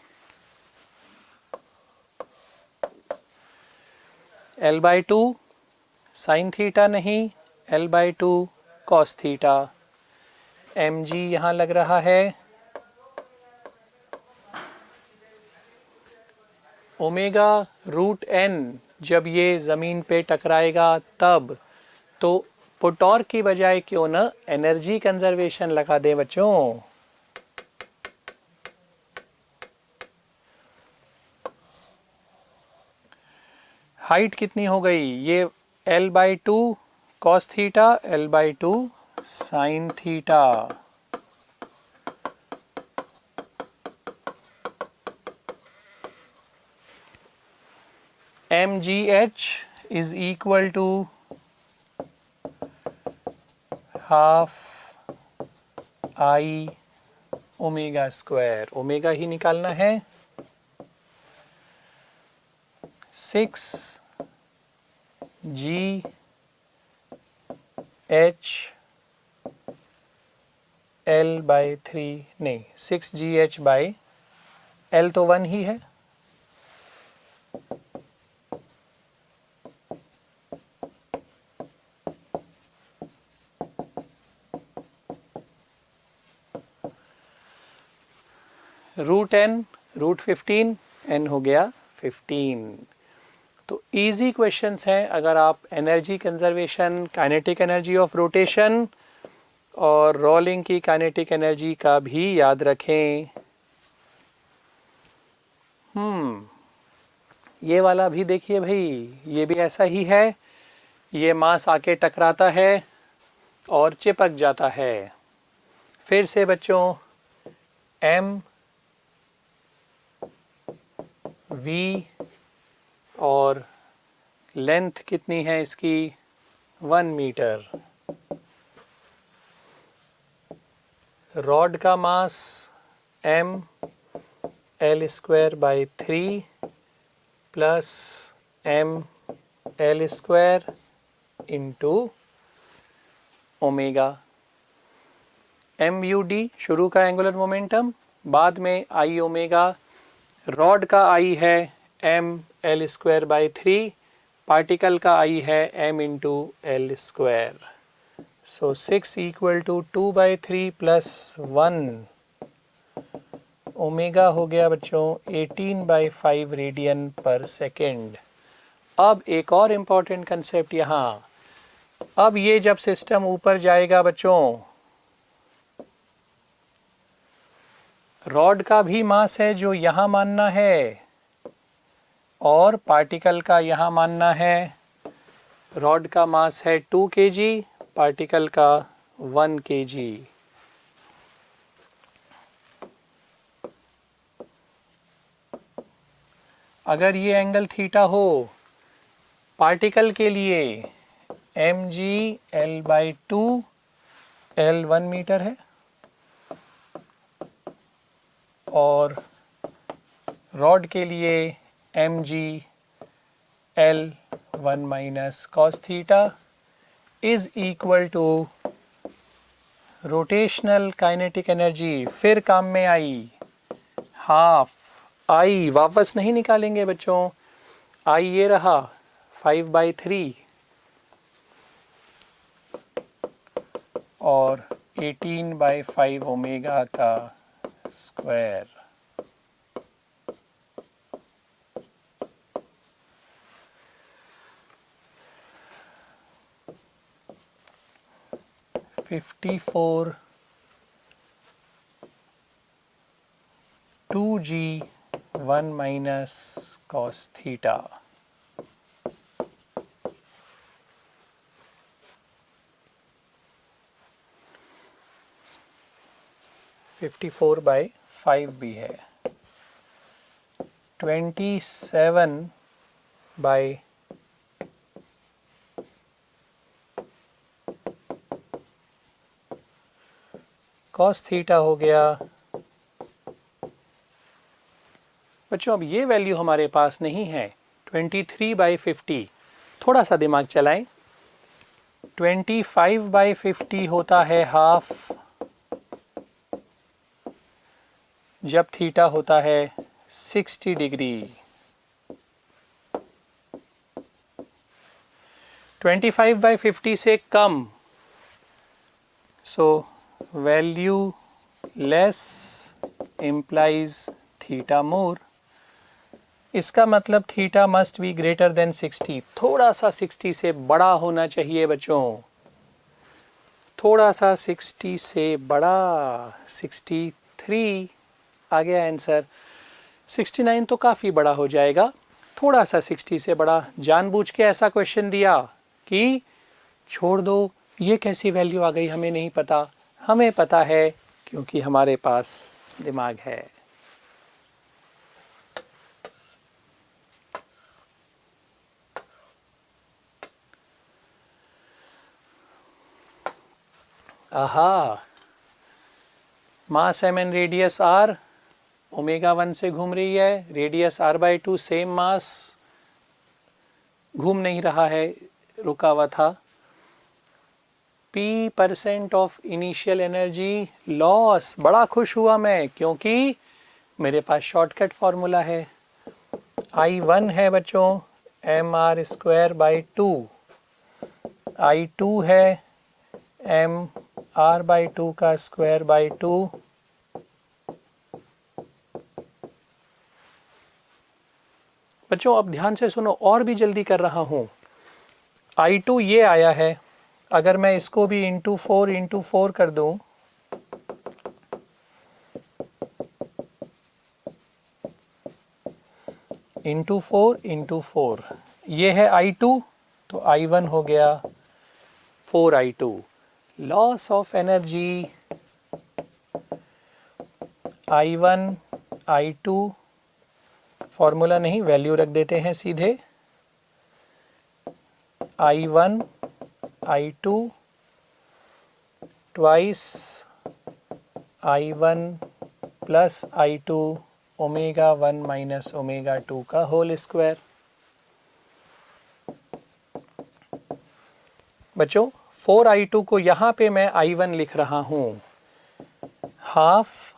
L/2 साइन थीटा नहीं, L/2 कॉस थीटा। mg यहाँ लग रहा है, ओमेगा √n जब ये ज़मीन पे टकराएगा तब, तो पुटॉर्क की बजाय क्यों ना एनर्जी कंजर्वेशन लगा दे बच्चों। हाइट कितनी हो गई, ये L/2 cos theta, L/2 sine theta. mgh is equal to half I omega square, omega ही निकालना है, 6 जी एच एल बाई 3, नहीं 6 जी एच बाई एल तो 1 ही है, रूट एन रूट 15, एन हो गया 15। तो इजी क्वेश्चंस हैं अगर आप energy conservation, kinetic energy of rotation और रोलिंग की काइनेटिक एनर्जी का भी याद रखें। ये वाला भी देखिए भाई, ये भी ऐसा ही है, ये मास आके टकराता है और चिपक जाता है। फिर से बच्चों एम वी और लेंथ कितनी है इसकी, 1 मीटर। रॉड का mass m L square by 3 plus m L square into omega. M U D शुरू का एंगुलर मोमेंटम, बाद में आई ओमेगा। रॉड का आई है m L square by 3, particle का आई है m into L square. So 6 equal to 2 by 3 plus 1, omega हो गया बच्चों 18 बाई 5 रेडियन पर सेकेंड। अब एक और इम्पॉर्टेंट कंसेप्ट यहाँ, अब ये जब सिस्टम ऊपर जाएगा बच्चों, रॉड का भी मास है जो यहाँ मानना है और पार्टिकल का यहाँ मानना है। रॉड का मास है 2 kg, पार्टिकल का 1 kg। अगर ये एंगल थीटा हो, पार्टिकल के लिए mg l by 2, l 1 metre है और रॉड के लिए mg l 1 minus cos theta is equal to rotational kinetic energy, फिर काम में आई हाफ आई, वापस नहीं निकालेंगे बच्चों, आई ये रहा 5 बाई 3 और 18 बाई 5 ओमेगा का square. Fifty 2g 1 minus cos theta. Fifty 4 by 5 भी है, 27 बाई कॉस थीटा हो गया। बच्चों अब ये वैल्यू हमारे पास नहीं है, 23 बाई 50, थोड़ा सा दिमाग चलाएं। 25 बाई 50 होता है हाफ, जब थीटा होता है 60 डिग्री। 25 बाई 50 से कम, so value less implies theta more. इसका मतलब theta must be greater than 60, थोड़ा सा 60 से बड़ा होना चाहिए बच्चों, थोड़ा सा 60 से बड़ा। 63 आ गया आंसर, 69 तो काफ़ी बड़ा हो जाएगा, थोड़ा सा 60 से बड़ा। जानबूझ के ऐसा क्वेश्चन दिया कि छोड़ दो, ये कैसी वैल्यू आ गई हमें नहीं पता। हमें पता है क्योंकि हमारे पास दिमाग है। आहा, मास m and radius r, omega 1 से घूम रही है, रेडियस r/2, सेम मास, घूम नहीं रहा है, रुका हुआ था। p% of initial energy loss. बड़ा खुश हुआ मैं क्योंकि मेरे पास शॉर्टकट फॉर्मूला है। I1 है बच्चों mr²/2, I2 है mr/2 का स्क्वायर/2, बच्चों अब ध्यान से सुनो, और भी जल्दी कर रहा हूँ। I2 ये आया है, अगर मैं इसको भी इंटू 4 कर दूं, इंटू 4, ये है I2, तो I1 हो गया 4I2। Loss of energy I1 I2, formula नहीं, वैल्यू रख देते हैं सीधे। I1 I2 twice I1 plus I2 omega 1 minus omega 2 का होल स्क्वायर। बच्चों 4I2 को यहाँ पे मैं I1 लिख रहा हूँ, half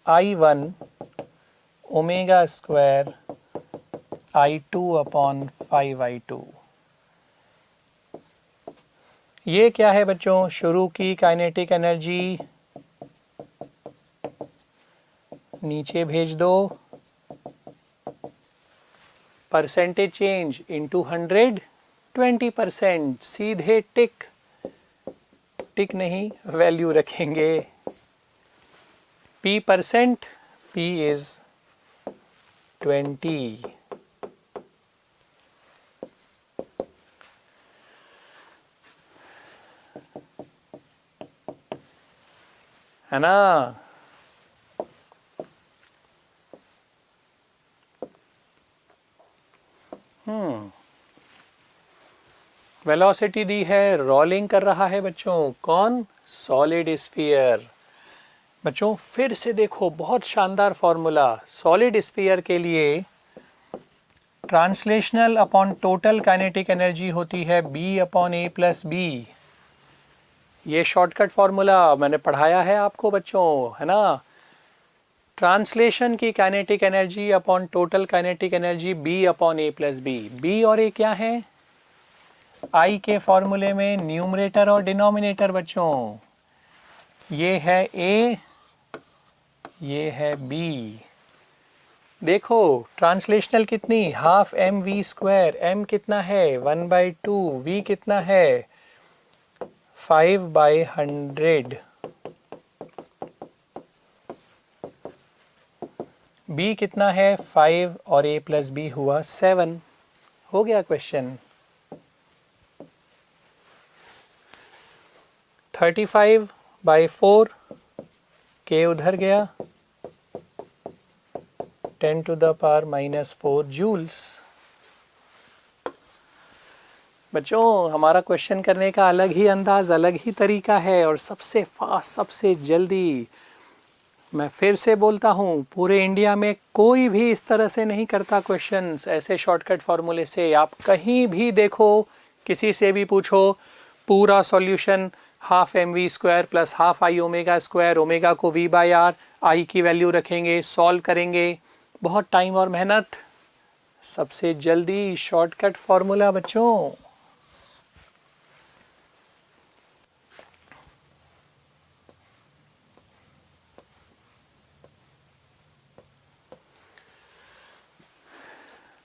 I1 omega square I2 upon 5I2। ये क्या है बच्चों? शुरू की काइनेटिक एनर्जी नीचे भेज दो, परसेंटेज चेंज इनटू 100, 20%, सीधे टिक, टिक नहीं वैल्यू रखेंगे। p%, p is 20। है ना? वेलोसिटी दी है, रोलिंग कर रहा है बच्चों, कौन? Solid sphere. बच्चों फिर से देखो, बहुत शानदार फॉर्मूला। सॉलिड स्फीयर के लिए translational upon total kinetic energy होती है B upon A plus B। ये शॉर्टकट फॉर्मूला मैंने पढ़ाया है आपको बच्चों, है ना? ट्रांसलेशन की kinetic energy upon total kinetic energy B upon A plus B। B और A क्या है? I के फॉर्मूले में न्यूमरेटर और डिनोमिनेटर बच्चों। ये है A, ये है B। देखो ट्रांसलेशनल कितनी, हाफ mv स्क्वायर, m कितना है 1/2, v कितना है 5/100, b कितना है 5 और a प्लस b हुआ 7। हो गया क्वेश्चन। 35/4, k उधर गया, 10 to the power -4 जूल्स। बच्चों हमारा क्वेश्चन करने का अलग ही अंदाज, अलग ही तरीका है, और सबसे फास्ट, सबसे जल्दी। मैं फिर से बोलता हूँ, पूरे इंडिया में कोई भी इस तरह से नहीं करता क्वेश्चंस, ऐसे शॉर्टकट फॉर्मूले से। आप कहीं भी देखो, किसी से भी पूछो, पूरा solution half mv square plus half i omega square, omega को v/r, i की वैल्यू रखेंगे, सॉल्व करेंगे, बहुत टाइम और मेहनत। सबसे जल्दी शॉर्टकट फॉर्मूला बच्चों।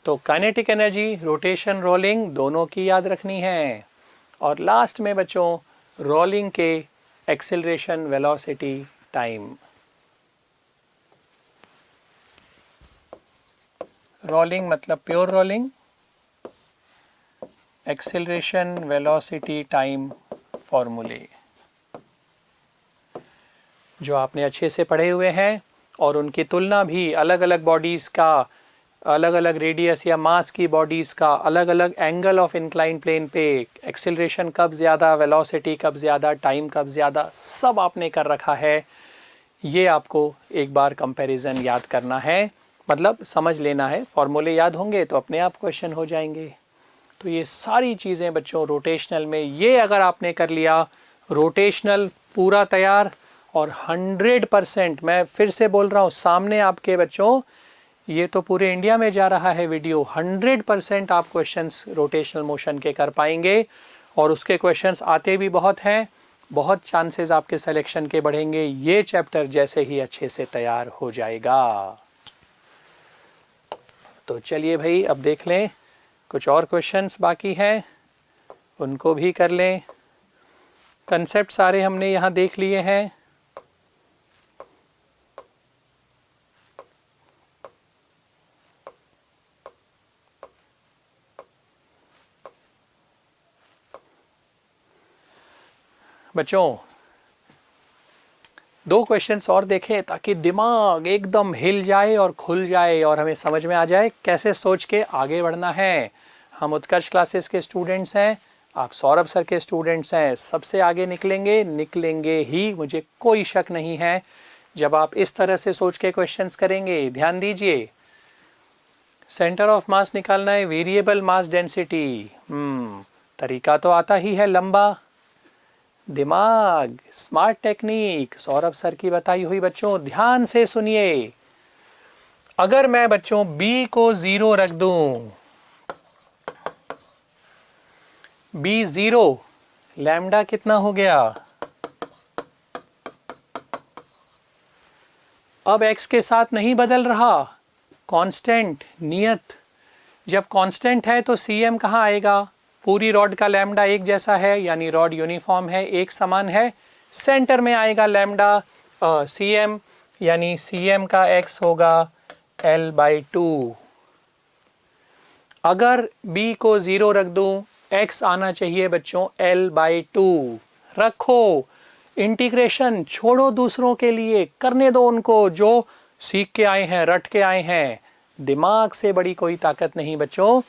तो काइनेटिक एनर्जी, रोटेशन, रोलिंग दोनों की याद रखनी है। और लास्ट में बच्चों रोलिंग के एक्सेलरेशन, वेलोसिटी, टाइम। रोलिंग मतलब pure rolling, acceleration, velocity, time फॉर्मूले जो आपने अच्छे से पढ़े हुए हैं, और उनकी तुलना भी अलग अलग बॉडीज़ का अलग अलग रेडियस या मास की बॉडीज़ का अलग अलग एंगल ऑफ इंक्लाइन प्लेन पे एक्सेलरेशन कब ज़्यादा, वेलोसिटी कब ज़्यादा, टाइम कब ज़्यादा, सब आपने कर रखा है। ये आपको एक बार कंपैरिजन याद करना है, मतलब समझ लेना है। फॉर्मूले याद होंगे तो अपने आप क्वेश्चन हो जाएंगे। तो ये सारी चीज़ें बच्चों रोटेशनल में, ये अगर आपने कर लिया, रोटेशनल पूरा तैयार। और 100%, मैं फिर से बोल रहा हूँ सामने आपके बच्चों, ये तो पूरे इंडिया में जा रहा है वीडियो, 100% आप क्वेश्चंस रोटेशनल मोशन के कर पाएंगे। और उसके क्वेश्चंस आते भी बहुत हैं, बहुत चांसेस आपके सिलेक्शन के बढ़ेंगे ये चैप्टर जैसे ही अच्छे से तैयार हो जाएगा। तो चलिए भाई, अब देख लें, कुछ और क्वेश्चंस बाकी हैं, उनको भी कर लें। कंसेप्ट सारे हमने यहाँ देख लिए हैं। बच्चों 2 क्वेश्चंस और देखें ताकि दिमाग एकदम हिल जाए और खुल जाए और हमें समझ में आ जाए कैसे सोच के आगे बढ़ना है। हम उत्कर्ष क्लासेस के स्टूडेंट्स हैं, आप सौरभ सर के स्टूडेंट्स हैं, सबसे आगे निकलेंगे ही, मुझे कोई शक नहीं है जब आप इस तरह से सोच के क्वेश्चंस करेंगे। ध्यान दीजिए, सेंटर ऑफ मास निकालना है, वेरिएबल मास डेंसिटी। तरीका तो आता ही है, लंबा दिमाग, स्मार्ट टेक्निक, सौरभ सर की बताई हुई। बच्चों ध्यान से सुनिए, अगर मैं बच्चों b को 0 रख दूं, b 0, लैम्डा कितना हो गया? अब x के साथ नहीं बदल रहा, कांस्टेंट, नियत। जब कांस्टेंट है तो cm कहाँ आएगा? पूरी रॉड का लैम्डा एक जैसा है, यानी रॉड यूनिफॉर्म है, एक समान है, सेंटर में आएगा लैम्डा cm, यानी cm का x होगा L/2। अगर b को 0 रख दूं, x आना चाहिए बच्चों L/2। रखो, इंटीग्रेशन छोड़ो दूसरों के लिए, करने दो उनको जो सीख के आए हैं, रट के आए हैं। दिमाग से बड़ी कोई ताकत नहीं बच्चों।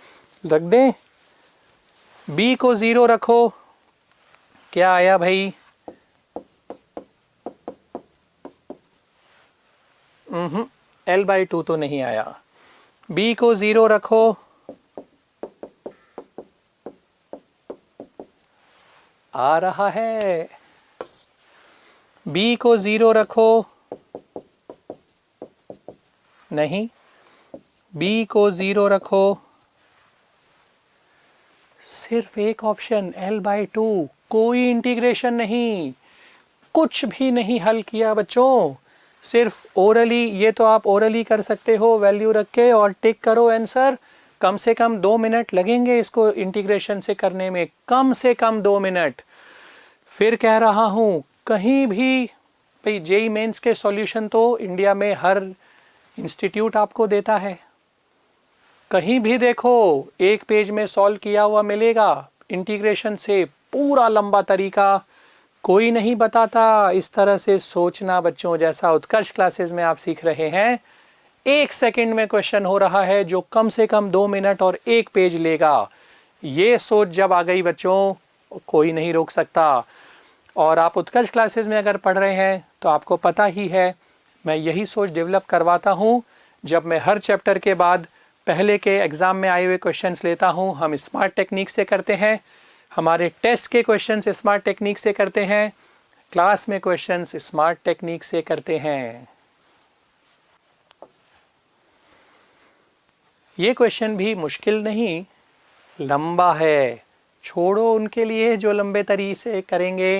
रख दें, b को 0 रखो, क्या आया भाई? L/2 तो नहीं आया। b को 0 रखो, आ रहा है। b को 0 रखो, नहीं। b को 0 रखो, सिर्फ एक ऑप्शन L/2, कोई इंटीग्रेशन नहीं, कुछ भी नहीं हल किया बच्चों, सिर्फ ओरली। ये तो आप ओरली कर सकते हो वैल्यू रख के और टिक करो आंसर। कम से कम 2 मिनट लगेंगे इसको इंटीग्रेशन से करने में, कम से कम 2 मिनट। फिर कह रहा हूँ, कहीं भी भाई जेईई मेंस के सॉल्यूशन तो इंडिया में हर इंस्टीट्यूट आपको देता है, कहीं भी देखो एक पेज में सॉल्व किया हुआ मिलेगा इंटीग्रेशन से, पूरा लंबा तरीका कोई नहीं बताता। इस तरह से सोचना बच्चों, जैसा उत्कर्ष क्लासेस में आप सीख रहे हैं, 1 सेकंड में क्वेश्चन हो रहा है जो कम से कम 2 मिनट और 1 पेज लेगा। ये सोच जब आ गई बच्चों, कोई नहीं रोक सकता। और आप उत्कर्ष क्लासेस में अगर पढ़ रहे हैं तो आपको पता ही है, मैं यही सोच डेवलप करवाता हूँ। जब मैं हर चैप्टर के बाद पहले के एग्ज़ाम में आए हुए क्वेश्चंस लेता हूँ, हम स्मार्ट टेक्निक से करते हैं, हमारे टेस्ट के क्वेश्चंस स्मार्ट टेक्निक से करते हैं, क्लास में क्वेश्चंस स्मार्ट टेक्निक से करते हैं। ये क्वेश्चन भी मुश्किल नहीं, लंबा है, छोड़ो उनके लिए जो लंबे तरीके से करेंगे।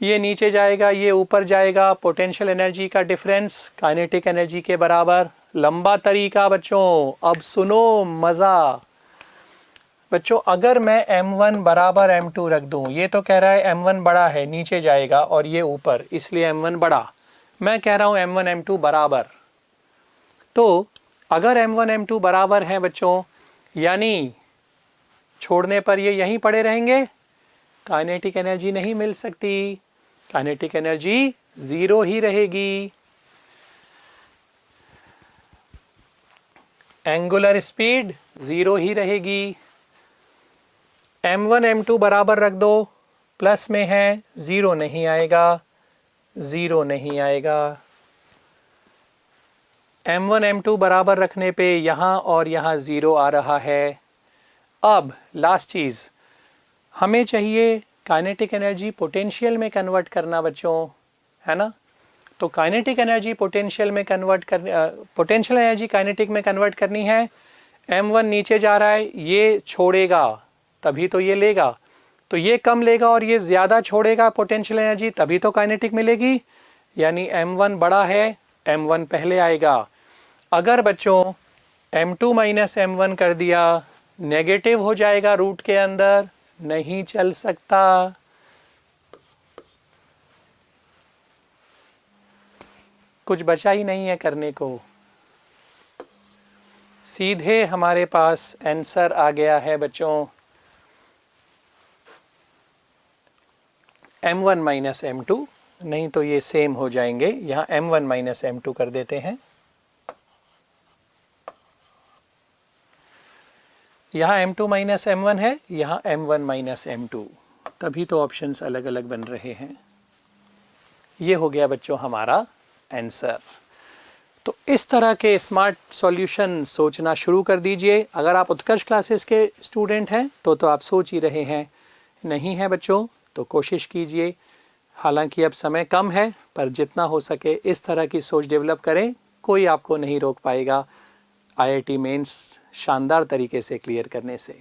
ये नीचे जाएगा, ये ऊपर जाएगा, पोटेंशियल एनर्जी का डिफरेंस काइनेटिक एनर्जी के बराबर, लंबा तरीका बच्चों। अब सुनो मज़ा बच्चों, अगर मैं m1 बराबर m2 रख दूं, ये तो कह रहा है m1 बड़ा है, नीचे जाएगा, और ये ऊपर, इसलिए m1 बड़ा। मैं कह रहा हूँ m1 m2 बराबर। तो अगर m1 m2 बराबर है बच्चों, यानी छोड़ने पर ये यहीं पड़े रहेंगे, काइनेटिक एनर्जी नहीं मिल सकती, काइनेटिक एनर्जी 0 ही रहेगी। एंगुलर स्पीड 0 ही रहेगी। m1 m2 बराबर रख दो, प्लस में है 0 नहीं आएगा, 0 नहीं आएगा। m1 m2 बराबर रखने पे यहाँ और यहाँ 0 आ रहा है। अब लास्ट चीज़, हमें चाहिए काइनेटिक एनर्जी पोटेंशियल में कन्वर्ट करना बच्चों, है ना। तो काइनेटिक एनर्जी पोटेंशियल में कन्वर्ट कर पोटेंशियल एनर्जी काइनेटिक में कन्वर्ट करनी है। m1 नीचे जा रहा है, ये छोड़ेगा तभी तो ये लेगा, तो ये कम लेगा और ये ज़्यादा छोड़ेगा पोटेंशियल एनर्जी, तभी तो काइनेटिक मिलेगी। यानी m1 बड़ा है, m1 पहले आएगा। अगर बच्चों m2 माइनस m1 कर दिया, नेगेटिव हो जाएगा रूट के अंदर, नहीं चल सकता। कुछ बचा ही नहीं है करने को। सीधे हमारे पास आंसर आ गया है बच्चों m1 माइनस m2, नहीं तो ये सेम हो जाएंगे। यहाँ m1 माइनस m2 कर देते हैं, यहाँ m2 माइनस m1 है, यहाँ m1 माइनस m2, तभी तो ऑप्शंस अलग अलग बन रहे हैं। ये हो गया बच्चों हमारा आंसर। तो इस तरह के स्मार्ट सॉल्यूशन सोचना शुरू कर दीजिए। अगर आप उत्कर्ष क्लासेस के स्टूडेंट हैं तो आप सोच ही रहे हैं, नहीं है बच्चों तो कोशिश कीजिए। हालांकि अब समय कम है, पर जितना हो सके इस तरह की सोच डेवलप करें, कोई आपको नहीं रोक पाएगा IIT मेंस शानदार तरीके से क्लियर करने से।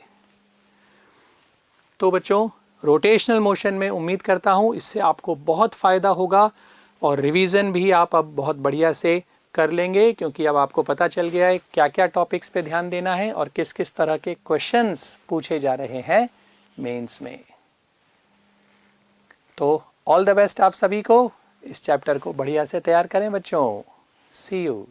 तो बच्चों रोटेशनल मोशन में उम्मीद करता हूँ इससे आपको बहुत फ़ायदा होगा और रिवीजन भी आप अब बहुत बढ़िया से कर लेंगे, क्योंकि अब आपको पता चल गया है क्या क्या टॉपिक्स पे ध्यान देना है और किस किस तरह के क्वेश्चंस पूछे जा रहे हैं मेंस में। तो ऑल द बेस्ट आप सभी को, इस चैप्टर को बढ़िया से तैयार करें बच्चों। सी यू।